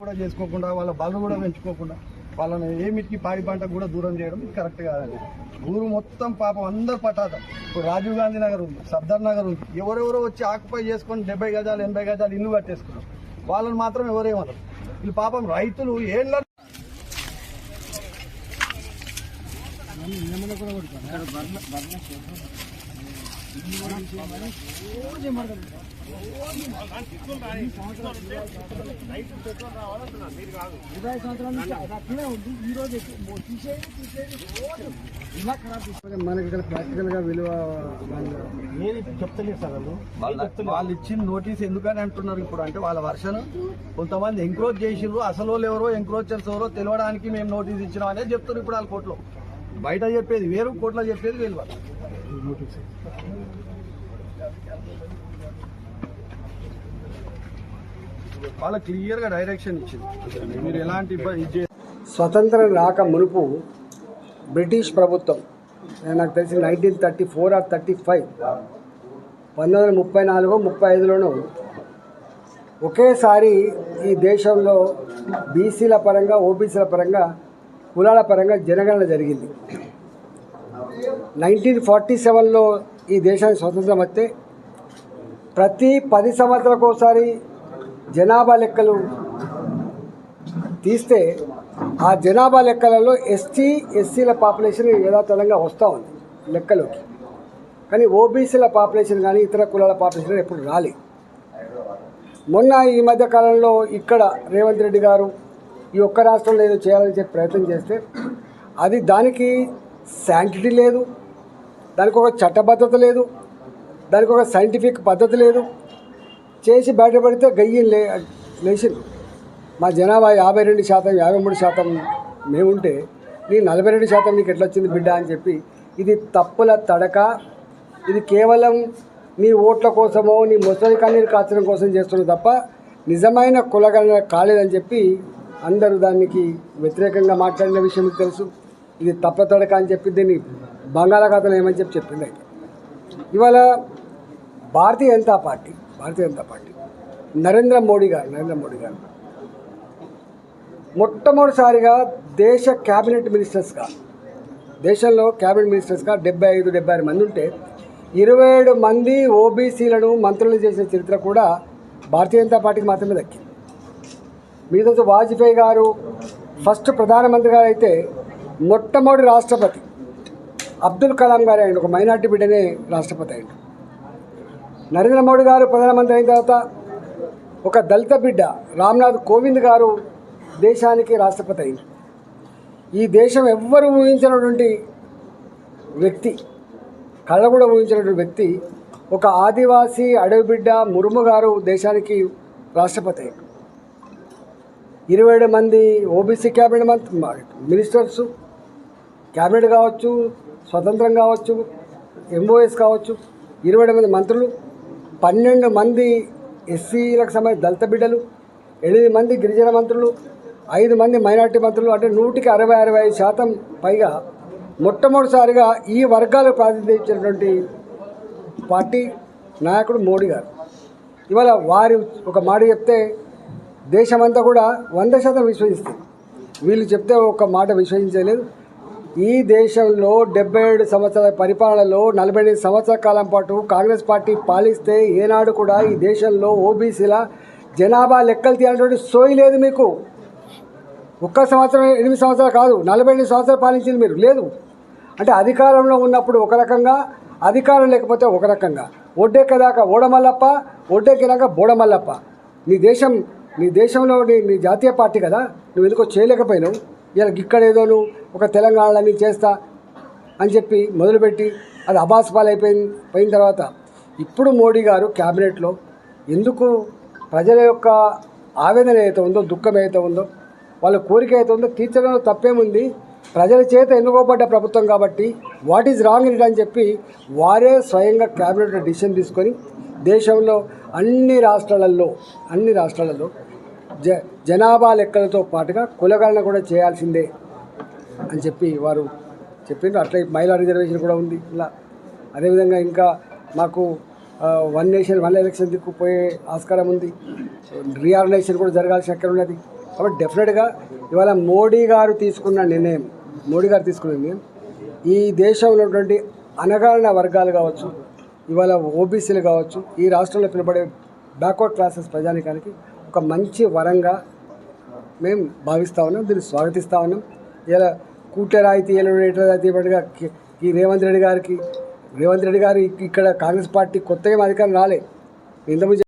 కూడా చేసుకోకుండా వాళ్ళ బలం కూడా పెంచుకోకుండా వాళ్ళని ఏమిటికి పాడి పంటకు కూడా దూరం చేయడం ఇది కరెక్ట్ కాదండి. ఊరు మొత్తం పాపం అందరు పట్టాద. ఇప్పుడు రాజీవ్ గాంధీ నగర్ ఉంది, సర్దార్ నగర్ ఉంది, ఎవరెవరో వచ్చి ఆక్యుపై చేసుకొని 70 గజాలు 80 గజాలు ఇల్లు కట్టేసుకున్నారు. వాళ్ళని మాత్రం ఎవరేమన్నారు. వీళ్ళు పాపం రైతులు ఏళ్ళ మనకి ఇక్కడ ప్రాక్టికల్ గా విలువ ఏది చెప్తలేదు సార్. వాళ్ళు ఇచ్చిన నోటీస్ ఎందుకని అంటున్నారు ఇప్పుడు అంటే వాళ్ళ వర్షన్ కొంతమంది ఎంక్రోచ్ చేసిండ్రు, అసలు ఎవరో ఎంక్రోచర్స్ ఎవరో తెలియడానికి మేము నోటీస్ ఇచ్చినాం అనేది చెప్తున్నారు. ఇప్పుడు వాళ్ళ కోర్టులో బయట చెప్పేది వేరు, కోర్టులో చెప్పేది వేరు. నోటీస్ వాళ్ళ క్లియర్ గా డైరెక్షన్ ఇచ్చింది, మీరు ఎలాంటి స్వతంత్రం రాక మునుపు బ్రిటిష్ ప్రభుత్వం, నాకు తెలిసి 1934 or 35, 1934-35లోనూ ఒకేసారి ఈ దేశంలో బీసీల పరంగా ఓబీసీల పరంగా కులాల పరంగా జనగణన జరిగింది. 1947లో ఈ దేశానికి స్వతంత్రం వస్తే ప్రతి 10 సంవత్సరాలకు ఒకసారి జనాభా లెక్కలు తీస్తే ఆ జనాభా లెక్కలలో ఎస్సీల పాపులేషన్ యథాతథంగా వస్తూ ఉంది లెక్కలోకి. కానీ ఓబీసీల పాపులేషన్ కానీ ఇతర కులాల పాపులేషన్ ఎప్పుడు రాలేదు. మొన్న ఈ మధ్య కాలంలో ఇక్కడ రేవంత్ రెడ్డి గారు ఈ ఒక్క రాష్ట్రంలో ఏదో చేయాలని చెప్పి ప్రయత్నం చేస్తే అది దానికి శాంటిటీ లేదు, దానికి ఒక చట్టబద్ధత లేదు, దానికి ఒక సైంటిఫిక్ పద్ధతి లేదు. చేసి బయటపడితే గయ్యి లేచింది. మా జనాభా 52%, 53% మేముంటే నీ 42% నీకు ఎట్లా వచ్చింది బిడ్డ అని చెప్పి, ఇది తప్పుల తడక. ఇది కేవలం నీ ఓట్ల కోసమో నీ ముసలి కన్నీరు కాచడం కోసం చేస్తున్నారు తప్ప నిజమైన కులగణన కాలేదని చెప్పి అందరూ దానికి వ్యతిరేకంగా మాట్లాడిన విషయం మీకు తెలుసు. ఇది తప్పుల తడక అని చెప్పి దీన్ని బంగాళాఖాతంలో ఏమని చెప్పింది. ఇవాళ భారతీయ జనతా పార్టీ నరేంద్ర మోడీ గారు మొట్టమొదటిసారిగా దేశంలో క్యాబినెట్ మినిస్టర్స్గా 75-76 మంది ఉంటే 27 మంది ఓబీసీలను మంత్రులు చేసిన చరిత్ర కూడా భారతీయ జనతా పార్టీకి మాత్రమే దక్కింది. మీతో వాజ్పేయి గారు ఫస్ట్ ప్రధానమంత్రి గారు అయితే మొట్టమొదటి రాష్ట్రపతి అబ్దుల్ కలాం గారు అయ్యండి, ఒక మైనార్టీ బిడ్డనే రాష్ట్రపతి అయ్యండి. నరేంద్ర మోడీ గారు ప్రధానమంత్రి అయిన తర్వాత ఒక దళిత బిడ్డ రామ్నాథ్ కోవింద్ గారు దేశానికి రాష్ట్రపతి అయింది. ఈ దేశం ఎవ్వరు ఊహించినటువంటి వ్యక్తి, కళ్ళ కూడా ఊహించినటువంటి వ్యక్తి, ఒక ఆదివాసీ అడవి బిడ్డ ముర్ము గారు దేశానికి రాష్ట్రపతి అయ్యారు. 27 మంది ఓబీసీ క్యాబినెట్ మినిస్టర్సు, క్యాబినెట్ కావచ్చు, స్వతంత్రం కావచ్చు, ఎంఓఎస్ కావచ్చు, 27 మంది మంత్రులు, 12 మంది ఎస్సీలకు సంబంధించిన దళిత బిడ్డలు, 8 మంది గిరిజన మంత్రులు, 5 మంది మైనార్టీ మంత్రులు, అంటే 100కి 60-65% పైగా మొట్టమొదటిసారిగా ఈ వర్గాలకు ప్రాతినిధ్యం ఇచ్చినటువంటి పార్టీ నాయకుడు మోడీ గారు. ఇవాళ వారి ఒక మాట చెప్తే దేశమంతా కూడా 100% విశ్వసిస్తుంది. వీళ్ళు చెప్తే ఒక మాట విశ్వసించలేదు. ఈ దేశంలో 77 సంవత్సరాల పరిపాలనలో 48 సంవత్సరాల కాలం పాటు కాంగ్రెస్ పార్టీ పాలిస్తే ఏనాడు కూడా ఈ దేశంలో ఓబీసీల జనాభా లెక్కలు తీయాలనేటువంటి సోయి లేదు మీకు. ఒక్క సంవత్సరం 8 సంవత్సరాలు కాదు, 48 సంవత్సరాలు పాలించింది మీరు లేదు. అంటే అధికారంలో ఉన్నప్పుడు ఒక రకంగా, అధికారం లేకపోతే ఒక రకంగా. ఒడ్డెక్కదాకా ఓడమల్లప్ప, ఒడ్డెక్కినాక బోడమల్లప్ప. నీ దేశంలో నీ జాతీయ పార్టీ కదా, నువ్వు ఎందుకో చేయలేకపోయినావు. ఇలా ఇక్కడేదో నువ్వు ఒక తెలంగాణలో చేస్తా అని చెప్పి మొదలుపెట్టి అది అబాస్పాలైపోయిన తర్వాత ఇప్పుడు మోడీ గారు క్యాబినెట్లో ఎందుకు ప్రజల యొక్క ఆవేదన అయితే ఉందో, దుఃఖం అయితే ఉందో, వాళ్ళ కోరిక అయితే ఉందో తీర్చడంలో తప్పేముంది. ప్రజల చేత ఎన్నుకోబడ్డ ప్రభుత్వం కాబట్టి వాట్ ఈజ్ రాంగ్ ఇట్ అని చెప్పి వారే స్వయంగా క్యాబినెట్లో డిసిషన్ తీసుకొని దేశంలో అన్ని రాష్ట్రాలలో జనాభా లెక్కలతో పాటుగా కులగణన కూడా చేయాల్సిందే అని చెప్పి వారు చెప్పిండ్రు. అట్లా మహిళా రిజర్వేషన్ కూడా ఉంది. ఇలా అదేవిధంగా ఇంకా మాకు వన్ నేషన్ వన్ ఎలక్షన్ దిక్కుపోయే ఆస్కారం ఉంది. రీఆర్గనైజేషన్ కూడా జరగాల్సిన అక్కడ ఉన్నది. కాబట్టి డెఫినెట్గా ఇవాళ మోడీ గారు తీసుకున్న నిర్ణయం ఈ దేశంలో ఉన్నటువంటి అణగారిన వర్గాలు కావచ్చు, ఇవాళ ఓబీసీలు కావచ్చు, ఈ రాష్ట్రంలో పిలువబడే బ్యాక్వర్డ్ క్లాసెస్ ప్రజానికానికి ఒక మంచి వరంగా మేము భావిస్తూ ఉన్నాం, దీన్ని స్వాగతిస్తూ ఉన్నాం. ఇలా కూట్ల రాయితీ ఇవ్వబడిగా ఈ రేవంత్ రెడ్డి గారు ఇక్కడ కాంగ్రెస్ పార్టీ కొత్తగా అధికారం రాలే. ఇంతకుముందు